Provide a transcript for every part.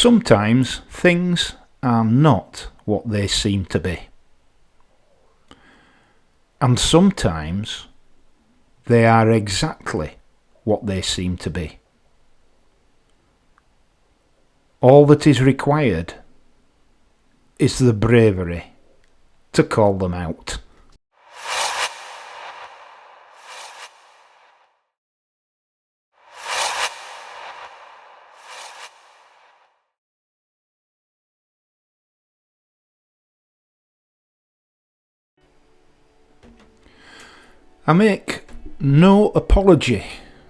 Sometimes things are not what they seem to be. And sometimes they are exactly what they seem to be. All that is required is the bravery to call them out. I make no apology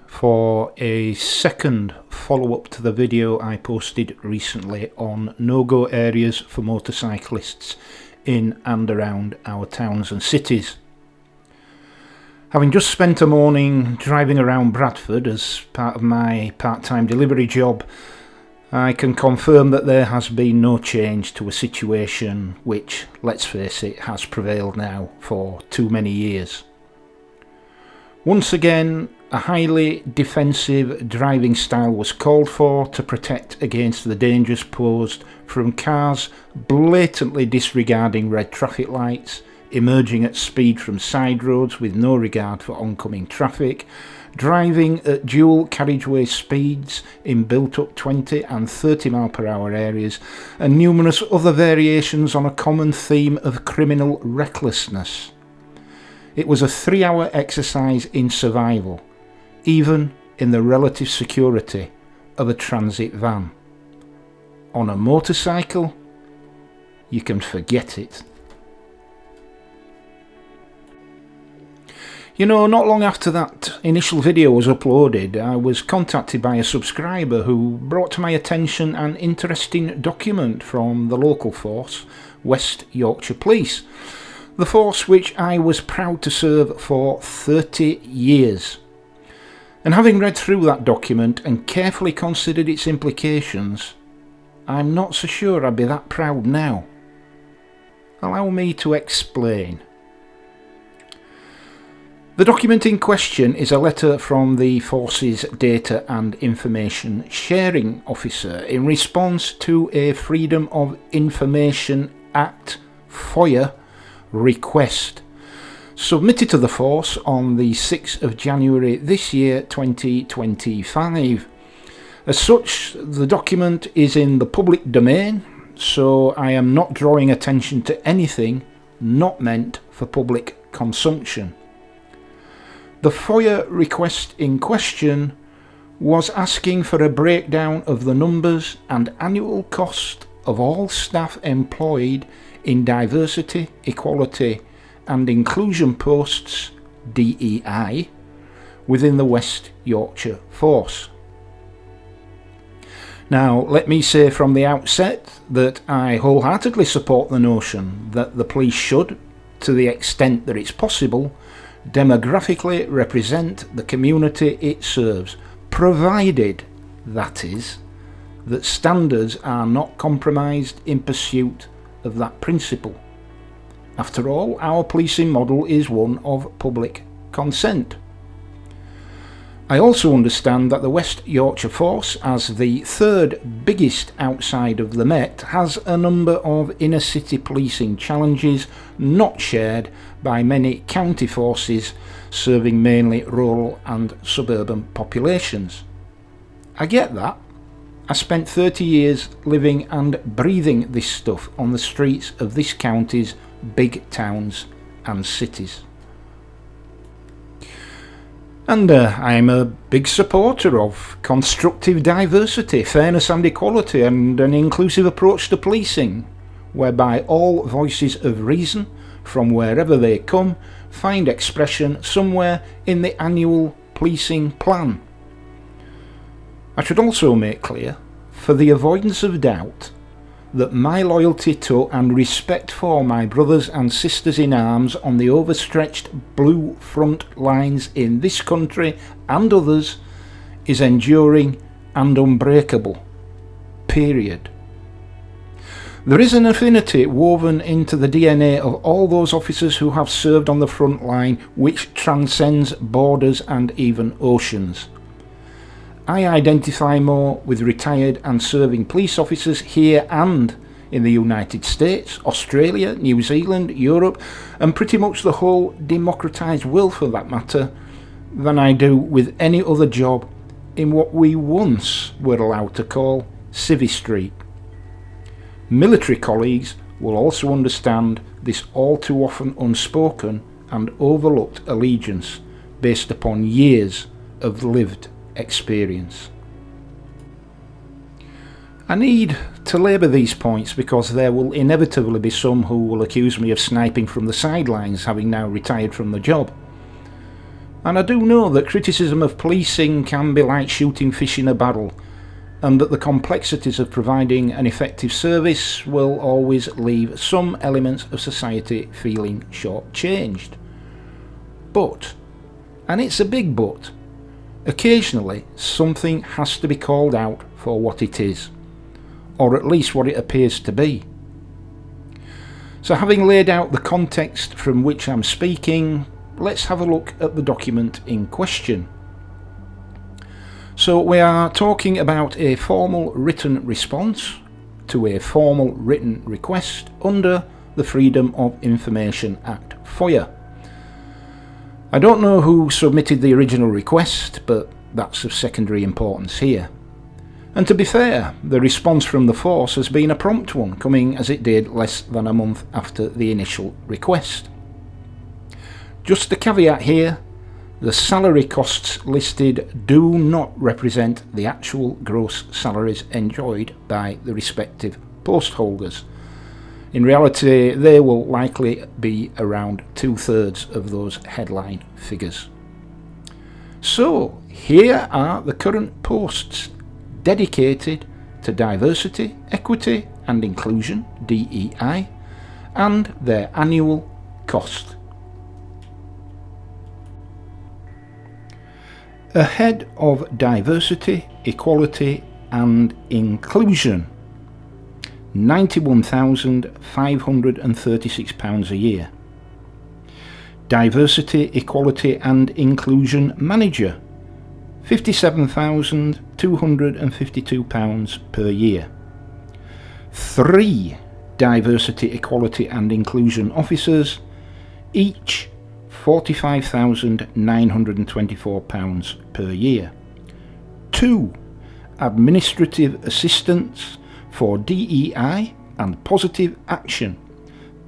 for a second follow-up to the video I posted recently on no-go areas for motorcyclists in and around our towns and cities. Having just spent a morning driving around Bradford as part of my part-time delivery job, I can confirm that there has been no change to a situation which, let's face it, has prevailed now for too many years. Once again, a highly defensive driving style was called for to protect against the dangers posed from cars blatantly disregarding red traffic lights, emerging at speed from side roads with no regard for oncoming traffic, driving at dual carriageway speeds in built-up 20 and 30 mph areas, and numerous other variations on a common theme of criminal recklessness. It was a 3-hour exercise in survival, even in the relative security of a transit van. On a motorcycle, you can forget it. You know, not long after that initial video was uploaded, I was contacted by a subscriber who brought to my attention an interesting document from the local force, West Yorkshire Police. The force which I was proud to serve for 30 years. And having read through that document and carefully considered its implications, I'm not so sure I'd be that proud now. Allow me to explain. The document in question is a letter from the Force's Data and Information Sharing Officer in response to a Freedom of Information Act FOIA request submitted to the Force on the 6th of January this year, 2025. As such, the document is in the public domain, so I am not drawing attention to anything not meant for public consumption. The FOIA request in question was asking for a breakdown of the numbers and annual cost of all staff employed in diversity, equality and inclusion posts, DEI, within the West Yorkshire Force. Now, let me say from the outset that I wholeheartedly support the notion that the police should, to the extent that it's possible, demographically represent the community it serves, provided, that is, that standards are not compromised in pursuit of that principle. After all, our policing model is one of public consent. I also understand that the West Yorkshire Force, as the third biggest outside of the Met, has a number of inner city policing challenges not shared by many county forces serving mainly rural and suburban populations. I get that. I spent 30 years living and breathing this stuff on the streets of this county's big towns and cities. And I'm a big supporter of constructive diversity, fairness and equality, and an inclusive approach to policing, whereby all voices of reason, from wherever they come, find expression somewhere in the annual policing plan. I should also make clear, for the avoidance of doubt, that my loyalty to and respect for my brothers and sisters in arms on the overstretched blue front lines in this country and others is enduring and unbreakable. Period. There is an affinity woven into the DNA of all those officers who have served on the front line which transcends borders and even oceans. I identify more with retired and serving police officers here and in the United States, Australia, New Zealand, Europe, and pretty much the whole democratised world for that matter, than I do with any other job in what we once were allowed to call Civvy Street. Military colleagues will also understand this all too often unspoken and overlooked allegiance based upon years of lived experience. I need to labour these points because there will inevitably be some who will accuse me of sniping from the sidelines, having now retired from the job. And I do know that criticism of policing can be like shooting fish in a barrel, and that the complexities of providing an effective service will always leave some elements of society feeling short-changed. But, and it's a big but, occasionally something has to be called out for what it is, or at least what it appears to be. So having laid out the context from which I'm speaking, let's have a look at the document in question. So we are talking about a formal written response to a formal written request under the Freedom of Information Act, FOIA. I don't know who submitted the original request, but that's of secondary importance here. And to be fair, the response from the force has been a prompt one, coming as it did less than a month after the initial request. Just a caveat here, the salary costs listed do not represent the actual gross salaries enjoyed by the respective post holders. In reality, they will likely be around 2/3 of those headline figures. So, here are the current posts dedicated to diversity, equity and inclusion, DEI, and their annual cost. A head of diversity, equality and inclusion, £91,536 a year. Diversity, equality and inclusion manager, £57,252 per year. 3 diversity, equality and inclusion officers, each £45,924 per year. 2 administrative assistants for DEI and positive action,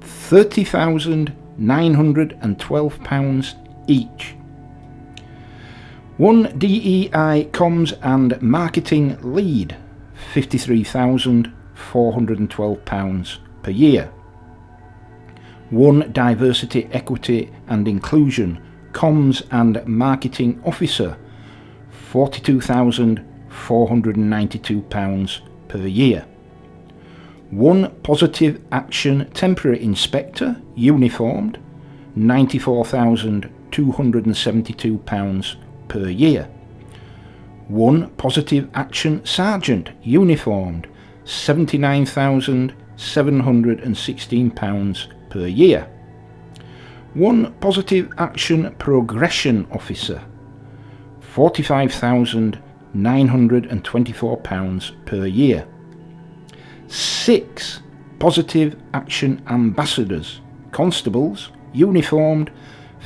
£30,912 each. 1 DEI comms and marketing lead, £53,412 per year. 1 diversity, equity and inclusion comms and marketing officer, £42,492 per year. 1 positive action temporary inspector uniformed, £94,272 per year. 1 positive action sergeant uniformed, £79,716 per year. 1 positive action progression officer, £45,924 per year. 6 positive action ambassadors, constables, uniformed,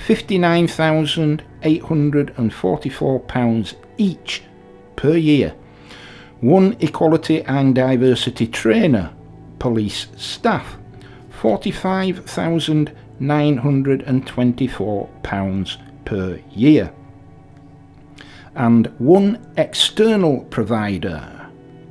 £59,844 each per year. 1 equality and diversity trainer, police staff, £45,924 per year. And 1 external provider,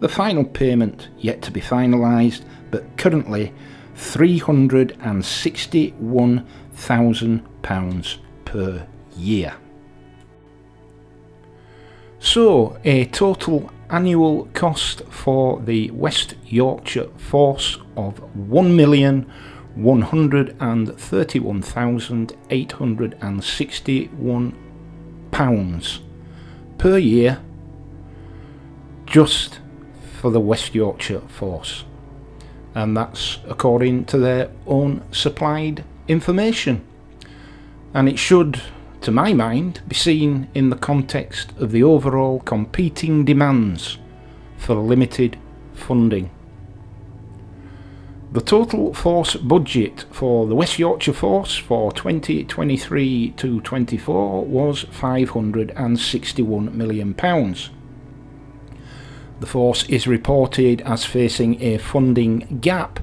the final payment yet to be finalised, but currently £361,000 per year. So a total annual cost for the West Yorkshire Force of £1,131,861 per year, just for the West Yorkshire Force, and that's according to their own supplied information. And it should to my mind, be seen in the context of the overall competing demands for limited funding. The total force budget for the West Yorkshire Force for 2023-24 was £561 million. The force is reported as facing a funding gap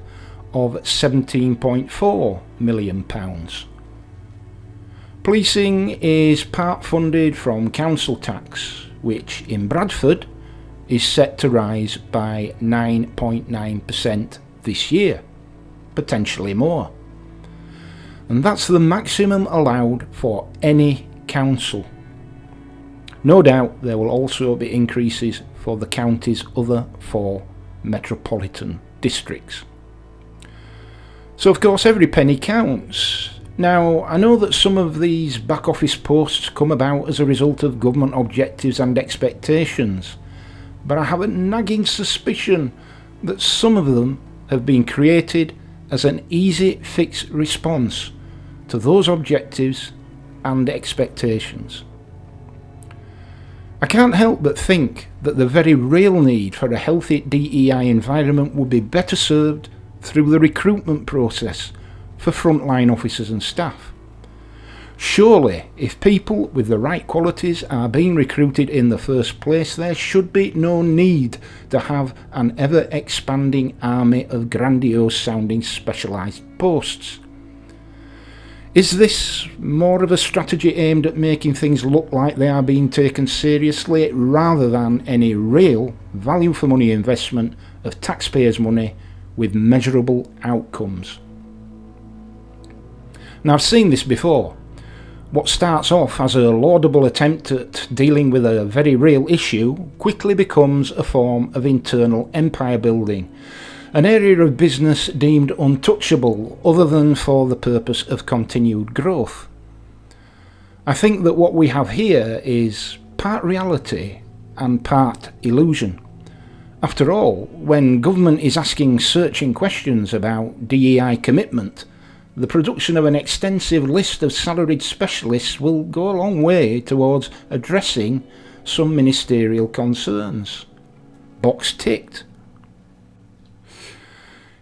of £17.4 million. Policing is part funded from council tax, which in Bradford is set to rise by 9.9% this year, potentially more. And that's the maximum allowed for any council. No doubt there will also be increases for the county's other 4 metropolitan districts. So of course every penny counts. Now, I know that some of these back office posts come about as a result of government objectives and expectations, but I have a nagging suspicion that some of them have been created as an easy fix response to those objectives and expectations. I can't help but think that the very real need for a healthy DEI environment would be better served through the recruitment process for frontline officers and staff. Surely, if people with the right qualities are being recruited in the first place, there should be no need to have an ever-expanding army of grandiose-sounding specialised posts. Is this more of a strategy aimed at making things look like they are being taken seriously, rather than any real value-for-money investment of taxpayers' money with measurable outcomes? Now, I've seen this before. What starts off as a laudable attempt at dealing with a very real issue quickly becomes a form of internal empire building, an area of business deemed untouchable other than for the purpose of continued growth. I think that what we have here is part reality and part illusion. After all, when government is asking searching questions about DEI commitment, the production of an extensive list of salaried specialists will go a long way towards addressing some ministerial concerns. Box ticked.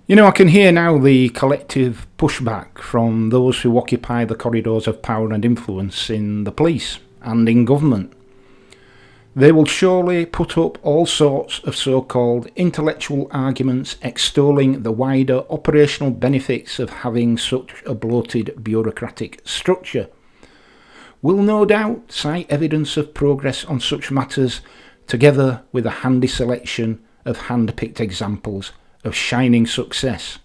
You know, I can hear now the collective pushback from those who occupy the corridors of power and influence in the police and in government. They will surely put up all sorts of so-called intellectual arguments extolling the wider operational benefits of having such a bloated bureaucratic structure. Will no doubt cite evidence of progress on such matters, together with a handy selection of hand-picked examples of shining success.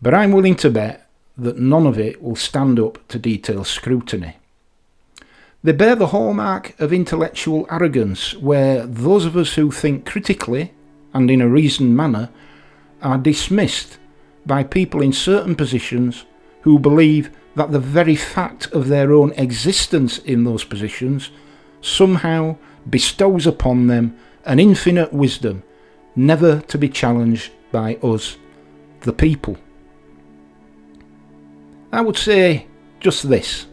But I'm willing to bet that none of it will stand up to detailed scrutiny. They bear the hallmark of intellectual arrogance, where those of us who think critically and in a reasoned manner are dismissed by people in certain positions who believe that the very fact of their own existence in those positions somehow bestows upon them an infinite wisdom never to be challenged by us, the people. I would say just this.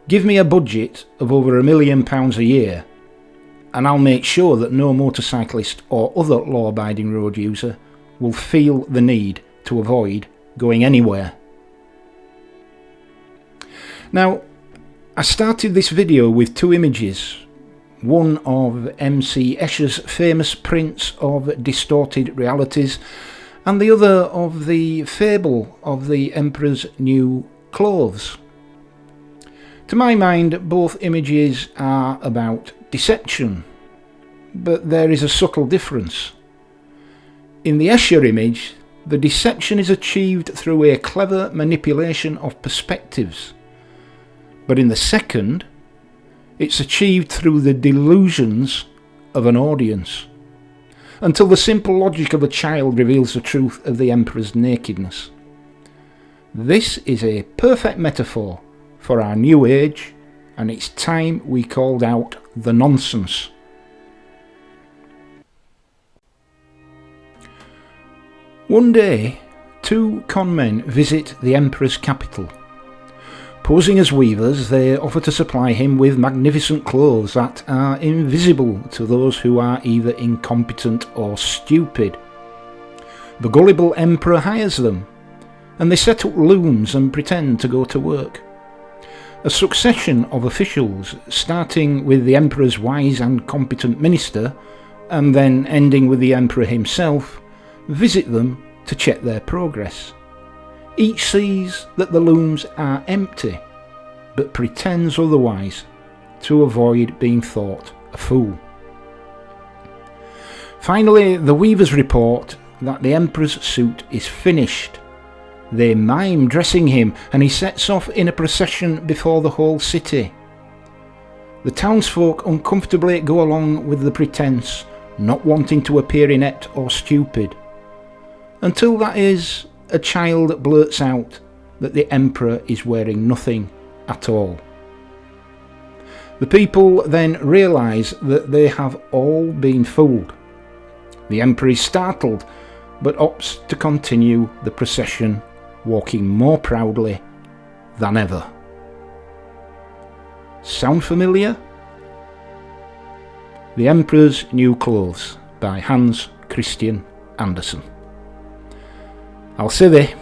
Give me a budget of over £1 million a year and I'll make sure that no motorcyclist or other law-abiding road user will feel the need to avoid going anywhere. Now, I started this video with 2 images, one of MC Escher's famous prints of distorted realities and the other of the fable of the Emperor's new clothes. To my mind, both images are about deception, but there is a subtle difference. In the Escher image, the deception is achieved through a clever manipulation of perspectives, but in the second, it's achieved through the delusions of an audience, until the simple logic of a child reveals the truth of the Emperor's nakedness. This is a perfect metaphor for our new age, and it's time we called out the nonsense. One day, 2 conmen visit the Emperor's capital. Posing as weavers, they offer to supply him with magnificent clothes that are invisible to those who are either incompetent or stupid. The gullible emperor hires them, and they set up looms and pretend to go to work. A succession of officials, starting with the emperor's wise and competent minister, and then ending with the emperor himself, visit them to check their progress. Each sees that the looms are empty, but pretends otherwise to avoid being thought a fool. Finally, the weavers report that the emperor's suit is finished. They mime dressing him, and he sets off in a procession before the whole city. The townsfolk uncomfortably go along with the pretense, not wanting to appear inept or stupid, until that is, a child blurts out that the emperor is wearing nothing at all. The people then realise that they have all been fooled. The emperor is startled, but opts to continue the procession, walking more proudly than ever. Sound familiar? The Emperor's New Clothes by Hans Christian Andersen. I'll see thee.